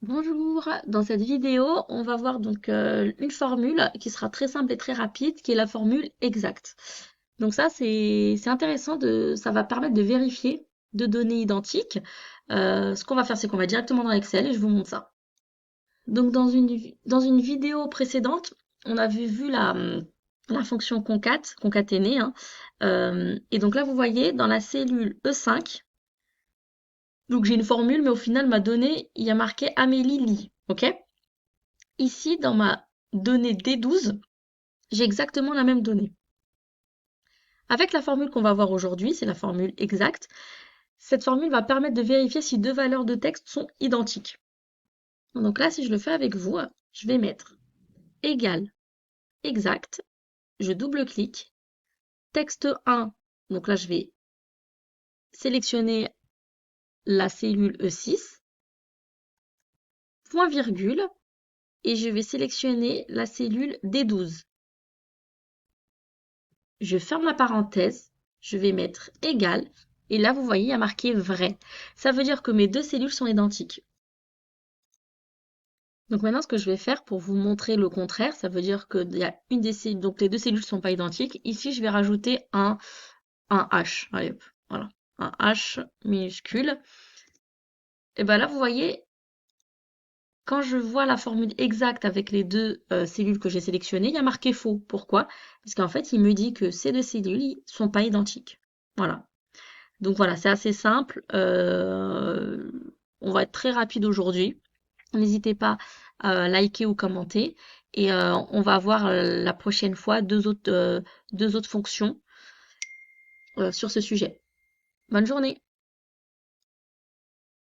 Bonjour, dans cette vidéo, on va voir donc une formule qui sera très simple et très rapide, qui est la formule exacte. Donc ça, c'est intéressant, ça va permettre de vérifier deux données identiques. Ce qu'on va faire, c'est qu'on va directement dans Excel et je vous montre ça. Donc dans une vidéo précédente, on avait vu la fonction concaténer, hein. Et donc là, vous voyez, dans la cellule E5, donc j'ai une formule, mais au final, ma donnée, il y a marqué Amélie lit. OK? Ici, dans ma donnée D12, j'ai exactement la même donnée. Avec la formule qu'on va voir aujourd'hui, c'est la formule exacte, cette formule va permettre de vérifier si deux valeurs de texte sont identiques. Donc là, si je le fais avec vous, je vais mettre égal exact, je double-clique, texte 1, donc là je vais sélectionner la cellule E6, point virgule, et je vais sélectionner la cellule D12. Je ferme la parenthèse, je vais mettre égal, et là vous voyez il y a marqué vrai. Ça veut dire que mes deux cellules sont identiques. Donc maintenant ce que je vais faire pour vous montrer le contraire, ça veut dire que il y a une des cellules, donc les deux cellules ne sont pas identiques. Ici je vais rajouter un H. Allez, hop, voilà, un H minuscule. Et bien là vous voyez, quand je vois la formule exacte avec les deux cellules que j'ai sélectionnées, il y a marqué faux. Pourquoi? Parce qu'en fait il me dit que ces deux cellules ne sont pas identiques. Voilà. Donc voilà, c'est assez simple. On va être très rapide aujourd'hui. N'hésitez pas à liker ou commenter. Et on va voir la prochaine fois deux autres fonctions sur ce sujet. Bonne journée!